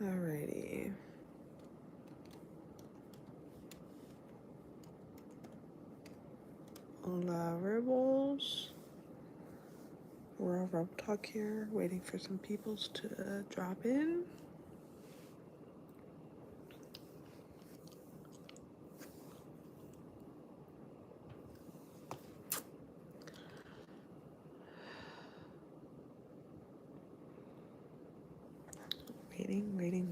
Alrighty. Hola, Rebels. We're on Rope Talk here, waiting for some peoples to drop in.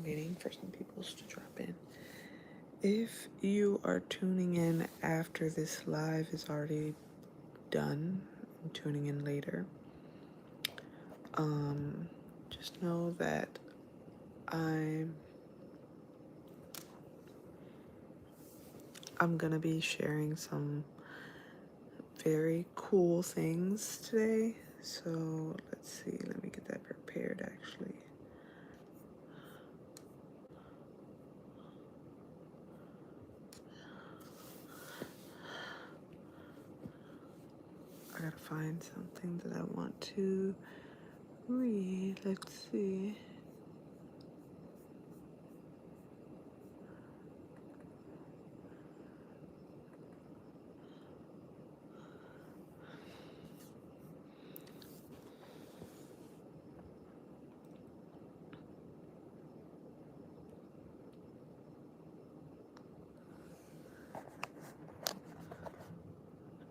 Waiting for some peoples to drop in. If you are tuning in after this live is already done, and tuning in later, just know that I'm gonna be sharing some very cool things today. So let's see, let me get that prepared actually. I gotta find something that I want to read. Let's see.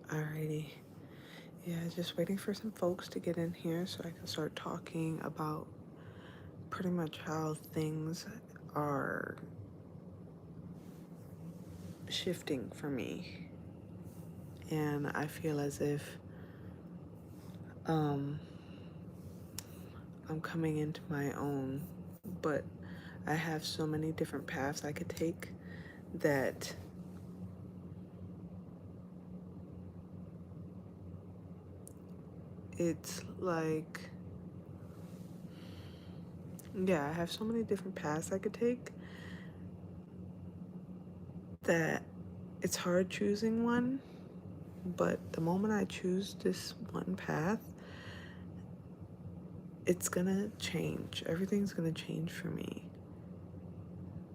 Alrighty. Yeah, just waiting for some folks to get in here so I can start talking about pretty much how things are shifting for me. And I feel as if I'm coming into my own, but I have so many different paths I could take that it's like, yeah, I have so many different paths I could take that it's hard choosing one. But the moment I choose this one path, it's gonna change. Everything's gonna change for me.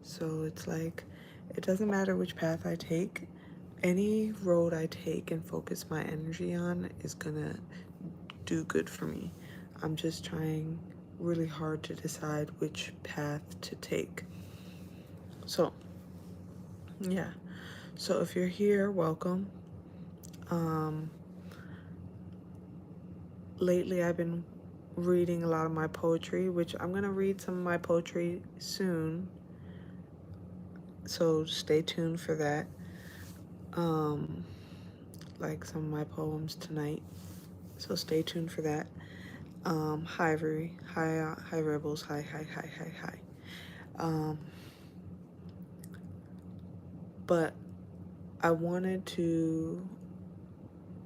So it's like, it doesn't matter which path I take. Any road I take and focus my energy on is gonna do good for me. I'm just trying really hard to decide which path to take. So, yeah. So if you're here, welcome. Lately I've been reading a lot of my poetry, which I'm gonna read some of my poetry soon. So stay tuned for that. Like some of my poems tonight. So stay tuned for that. Hi, hi, Rebels. Hi. But I wanted to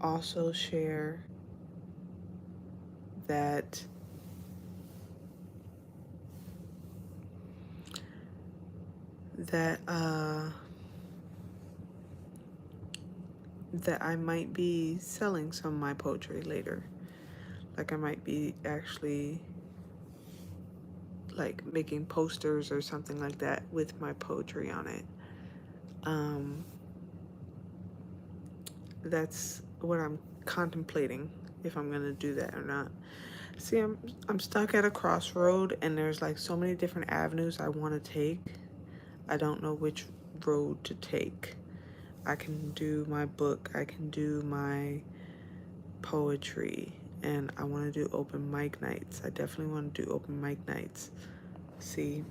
also share that that I might be selling some of my poetry later. Like I might be actually like making posters or something like that with my poetry on it. That's what I'm contemplating, if I'm gonna do that or not. See, I'm stuck at a crossroad and there's like so many different avenues I want to take. I don't know which road to take. I can do my book, I can do my poetry, and I want to do open mic nights. I definitely want to do open mic nights. See,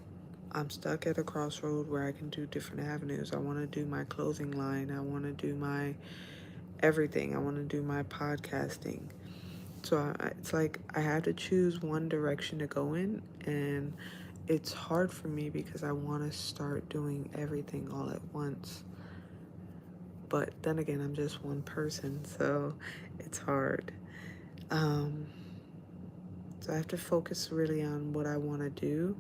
I'm stuck at a crossroad where I can do different avenues. I want to do my clothing line. I want to do my everything. I want to do my podcasting. So it's like I have to choose one direction to go in, and it's hard for me because I want to start doing everything all at once. But then again, I'm just one person, so it's hard. So I have to focus really on what I want to do.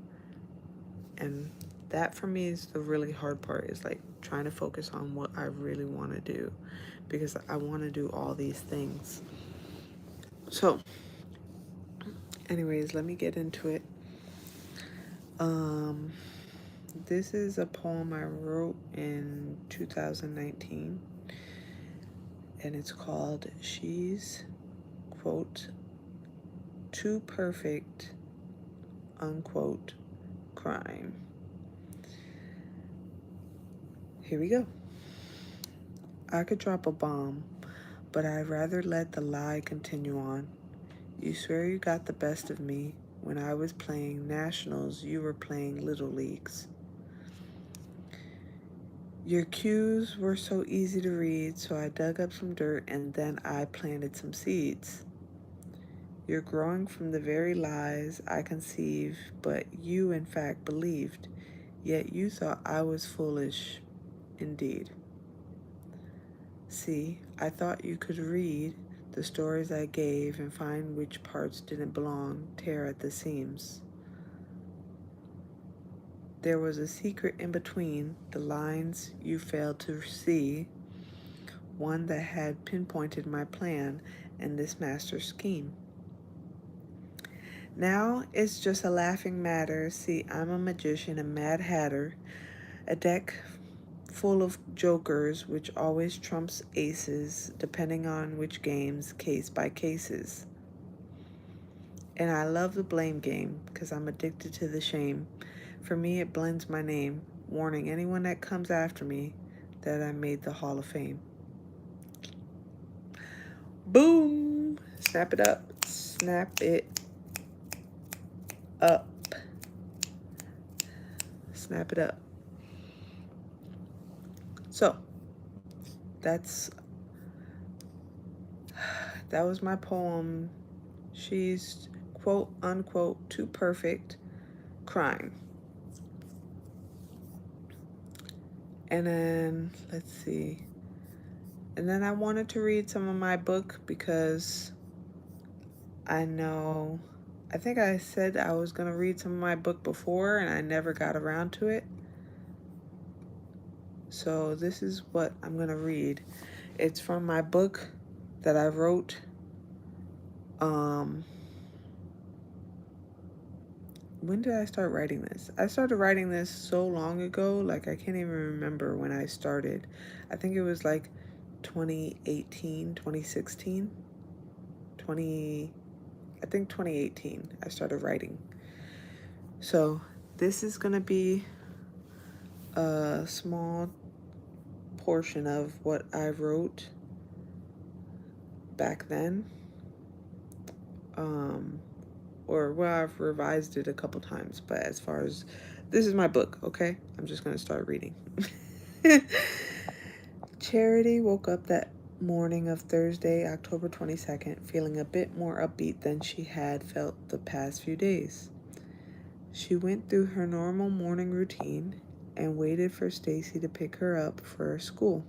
And that for me is the really hard part, is like trying to focus on what I really want to do, because I want to do all these things. So anyways, let me get into it. Um, this is a poem I wrote in 2019, and it's called She's, quote, Too Perfect, unquote, Crime. Here we go. I could drop a bomb, but I'd rather let the lie continue on. You swear you got the best of me. When I was playing nationals, you were playing little leagues. Your cues were so easy to read, so I dug up some dirt and then I planted some seeds. You're growing from the very lies I conceived, but you in fact believed, yet you thought I was foolish indeed. See, I thought you could read the stories I gave and find which parts didn't belong, tear at the seams. There was a secret in between the lines you failed to see, one that had pinpointed my plan and this master scheme. Now it's just a laughing matter. See, I'm a magician, a mad hatter, a deck full of jokers which always trumps aces, depending on which games, case by cases. And I love the blame game because I'm addicted to the shame. For me, it blends my name, warning anyone that comes after me that I made the Hall of Fame. Boom! Snap it up. Snap it up. Snap it up. So, that was my poem. She's, quote unquote, too perfect, crime. And then, let's see. And then I wanted to read some of my book because I think I said I was going to read some of my book before and I never got around to it. So this is what I'm going to read. It's from my book that I wrote. When did I start writing this? I started writing this so long ago, like I can't even remember when I started. I think it was like 2018, 2016, I think 2018 I started writing. So this is going to be a small portion of what I wrote back then. I've revised it a couple times, but as far as this is my book, okay? I'm just going to start reading. Charity woke up that morning of Thursday, October 22nd, feeling a bit more upbeat than she had felt the past few days. She went through her normal morning routine and waited for Stacy to pick her up for school.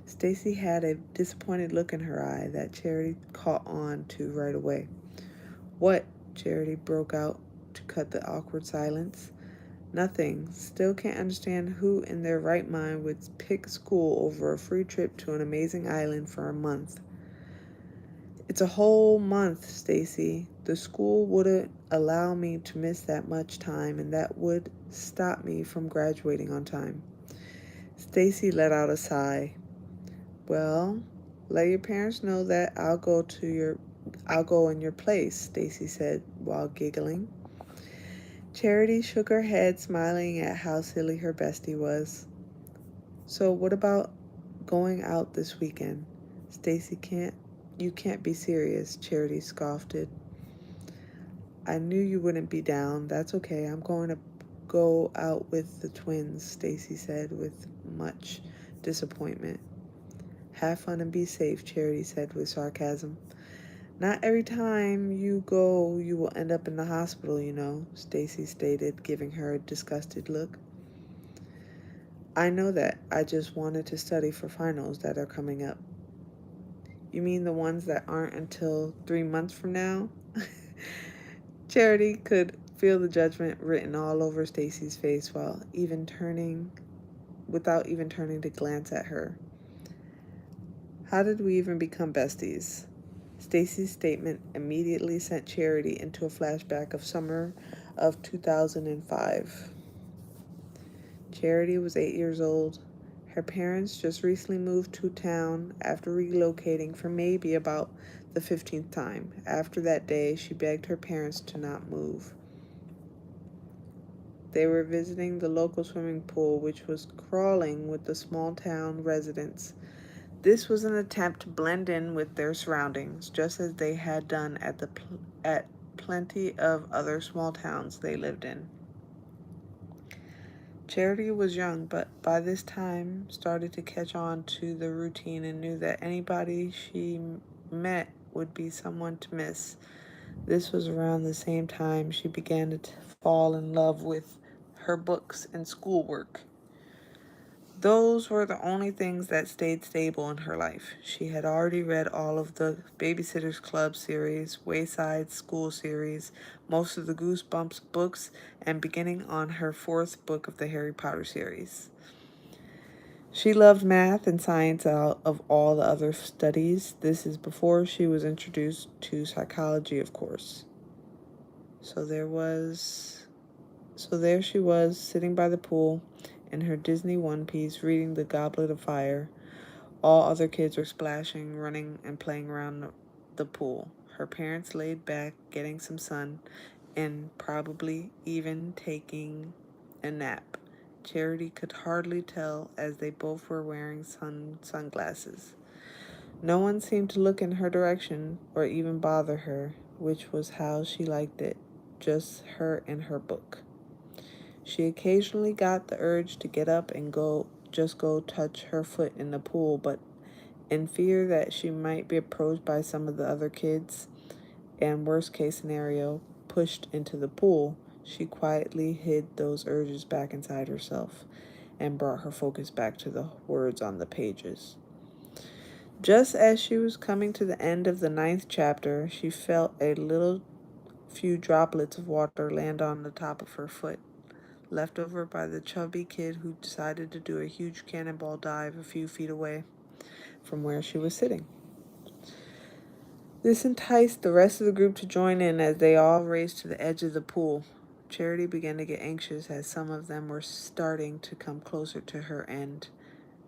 Stacy had a disappointed look in her eye that Charity caught on to right away. "What?" Charity broke out to cut the awkward silence. "Nothing. Still can't understand who in their right mind would pick school over a free trip to an amazing island for a month." "It's a whole month, Stacy. The school wouldn't allow me to miss that much time, and that would stop me from graduating on time." Stacy let out a sigh. "Well, let your parents know that I'll go in your place," Stacy said while giggling. Charity shook her head, smiling at how silly her bestie was. "So what about going out this weekend?" "Stacy, you can't be serious," Charity scoffed. "I knew you wouldn't be down. That's okay. I'm going to go out with the twins," Stacy said with much disappointment. "Have fun and be safe," Charity said with sarcasm. "Not every time you go you will end up in the hospital, you know," Stacy stated, giving her a disgusted look. "I know that. I just wanted to study for finals that are coming up." "You mean the ones that aren't until 3 months from now?" Charity could feel the judgment written all over Stacy's face without even turning to glance at her. "How did we even become besties?" Stacy's statement immediately sent Charity into a flashback of summer of 2005. Charity was 8 years old. Her parents just recently moved to town after relocating for maybe about the 15th time. After that day, she begged her parents to not move. They were visiting the local swimming pool, which was crawling with the small town residents. This was an attempt to blend in with their surroundings, just as they had done at plenty of other small towns they lived in. Charity was young, but by this time started to catch on to the routine and knew that anybody she met would be someone to miss. This was around the same time she began to fall in love with her books and schoolwork. Those were the only things that stayed stable in her life. She had already read all of the Babysitter's Club series, Wayside School series, most of the Goosebumps books, and beginning on her fourth book of the Harry Potter series. She loved math and science out of all the other studies. This is before she was introduced to psychology, of course. So there she was, sitting by the pool in her Disney one-piece, reading The Goblet of Fire. All other kids were splashing, running, and playing around the pool. Her parents laid back, getting some sun, and probably even taking a nap. Charity could hardly tell, as they both were wearing sunglasses. No one seemed to look in her direction or even bother her, which was how she liked it, just her and her book. She occasionally got the urge to get up and go touch her foot in the pool, but in fear that she might be approached by some of the other kids, and worst case scenario, pushed into the pool, she quietly hid those urges back inside herself and brought her focus back to the words on the pages. Just as she was coming to the end of the 9th chapter, she felt a little few droplets of water land on the top of her foot, left over by the chubby kid who decided to do a huge cannonball dive a few feet away from where she was sitting. This enticed the rest of the group to join in as they all raced to the edge of the pool. Charity began to get anxious as some of them were starting to come closer to her end.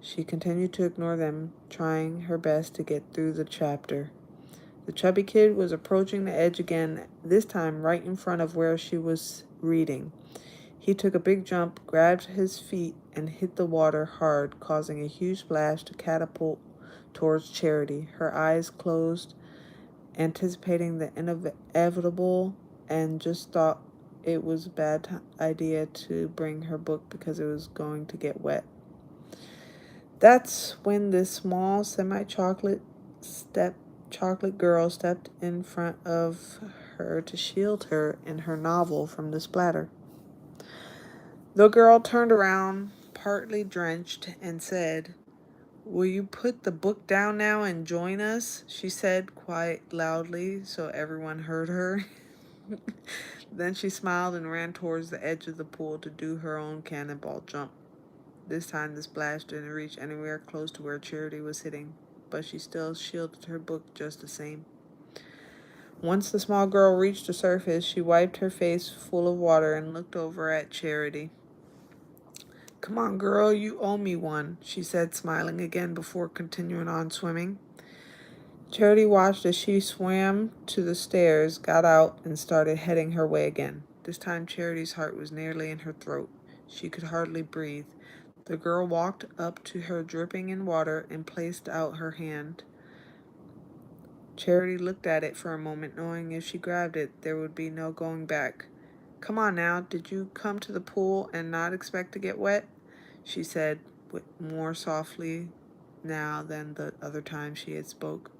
She continued to ignore them, trying her best to get through the chapter. The chubby kid was approaching the edge again, this time right in front of where she was reading. He took a big jump, grabbed his feet, and hit the water hard, causing a huge splash to catapult towards Charity. Her eyes closed, anticipating the inevitable, and just thought it was a bad idea to bring her book because it was going to get wet. That's when this small chocolate girl stepped in front of her to shield her and her novel from the splatter. The girl turned around, partly drenched, and said, "Will you put the book down now and join us?" she said quite loudly so everyone heard her. Then she smiled and ran towards the edge of the pool to do her own cannonball jump. This time the splash didn't reach anywhere close to where Charity was sitting, but she still shielded her book just the same. Once the small girl reached the surface, she wiped her face full of water and looked over at Charity. "Come on, girl, you owe me one," she said, smiling again before continuing on swimming. Charity watched as she swam to the stairs, got out, and started heading her way again. This time Charity's heart was nearly in her throat. She could hardly breathe. The girl walked up to her dripping in water and placed out her hand. Charity looked at it for a moment, knowing if she grabbed it, there would be no going back. "Come on now, did you come to the pool and not expect to get wet?" she said, more softly now than the other time she had spoke.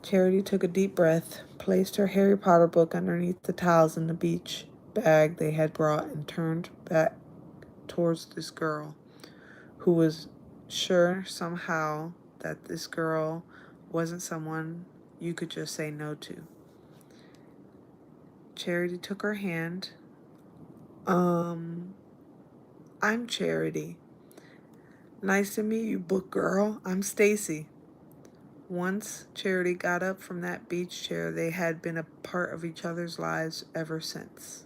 Charity took a deep breath, placed her Harry Potter book underneath the towels in the beach bag they had brought, and turned back towards this girl, who was sure somehow that this girl wasn't someone you could just say no to. Charity took her hand. I'm Charity. Nice to meet you, book girl. I'm Stacy." Once Charity got up from that beach chair, they had been a part of each other's lives ever since.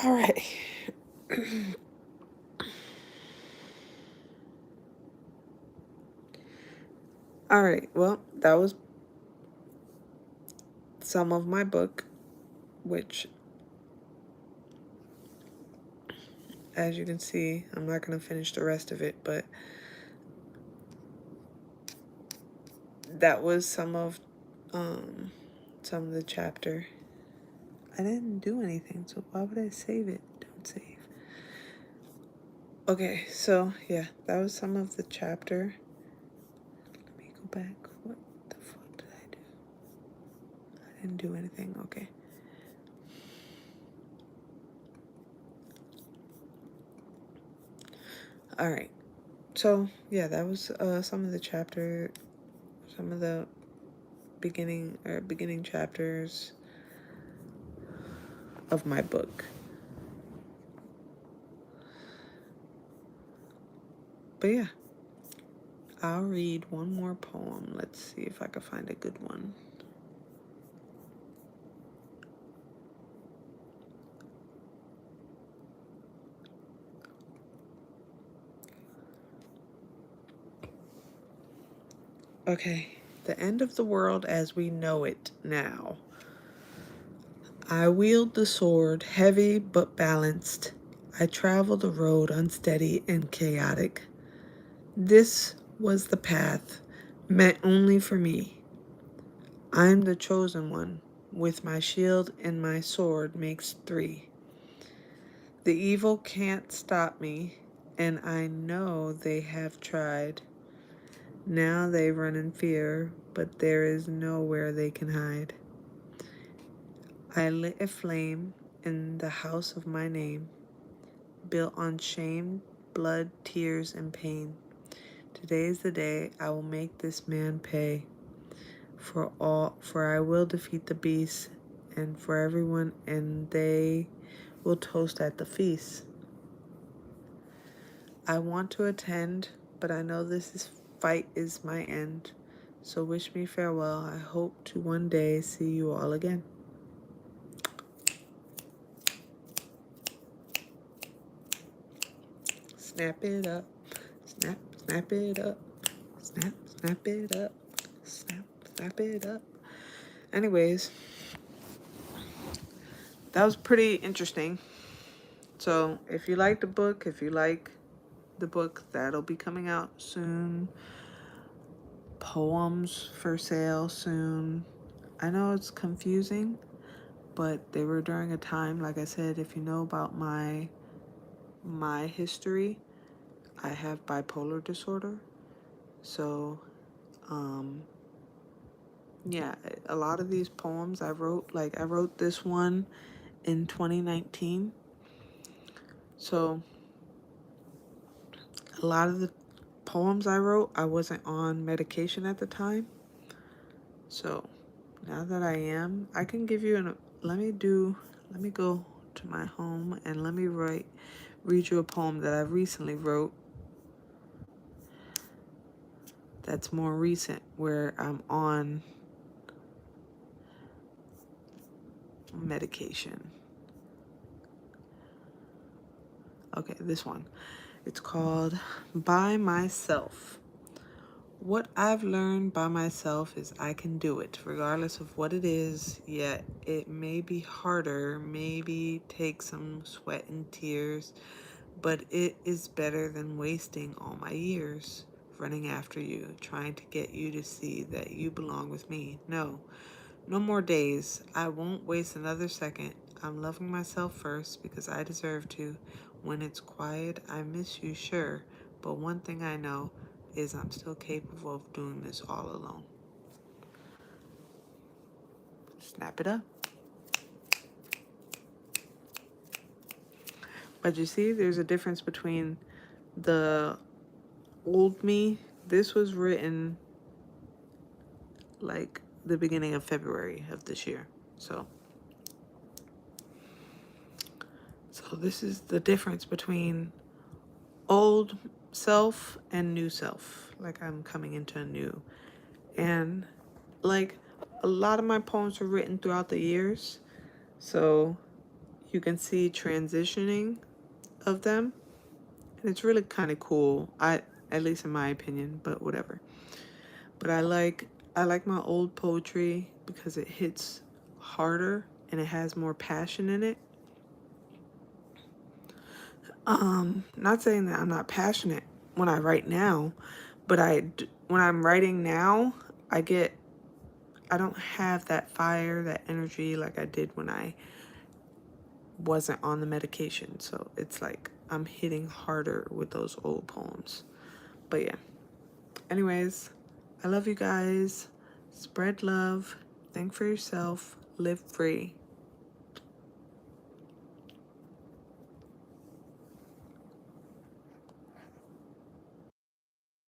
All right. All right. Well, that was some of my book, which, as you can see, I'm not going to finish the rest of it, but that was some of the chapter. I didn't do anything, so why would I save it? Don't save. Okay, so yeah, that was some of the chapter. Let me go back. What the fuck did I do? I didn't do anything. Okay. All right. So yeah, that was some of the chapter, some of the beginning chapters of my book. But yeah, I'll read one more poem. Let's see if I can find a good one. Okay, the end of the world as we know it now. I wield the sword, heavy but balanced. I travel the road unsteady and chaotic. This was the path meant only for me. I'm the chosen one. With my shield and my sword makes 3. The evil can't stop me, and I know they have tried. Now they run in fear, but there is nowhere they can hide. I lit a flame in the house of my name, built on shame, blood, tears, and pain. Today is the day I will make this man pay for I will defeat the beast, and for everyone, and they will toast at the feast. I want to attend, but I know fight is my end. So wish me farewell. I hope to one day see you all again. Snap it up. Snap it up. Snap it up. Snap it up. Anyways, that was pretty interesting. So if you like the book, that'll be coming out soon. Poems for sale soon. I know it's confusing, but they were during a time, like I said, if you know about my history, I have bipolar disorder. So, yeah, a lot of these poems I wrote this one in 2019. So, a lot of the poems I wrote, I wasn't on medication at the time. So, now that I am, I can give you let me go to my home and let me read you a poem that I recently wrote that's more recent, where I'm on medication. Okay, this one. It's called By Myself. What I've learned by myself is I can do it, regardless of what it is, yet it may be harder, maybe take some sweat and tears, but it is better than wasting all my years running after you, trying to get you to see that you belong with me. No more days. I won't waste another second. I'm loving myself first because I deserve to. When it's quiet, I miss you, sure, but one thing I know is I'm still capable of doing this all alone. Snap it up. But you see, there's a difference between the old me. This was written like the beginning of February of this year. So this is the difference between old self and new self. Like I'm coming into a new. And like a lot of my poems were written throughout the years. So you can see transitioning of them, and it's really kind of cool. At least in my opinion, but whatever. But I like my old poetry because it hits harder and it has more passion in it. Not saying that I'm not passionate when I write now, but when I'm writing now, I don't have that fire, that energy like I did when I wasn't on the medication. So it's like I'm hitting harder with those old poems. But yeah. Anyways, I love you guys. Spread love. Think for yourself. Live free.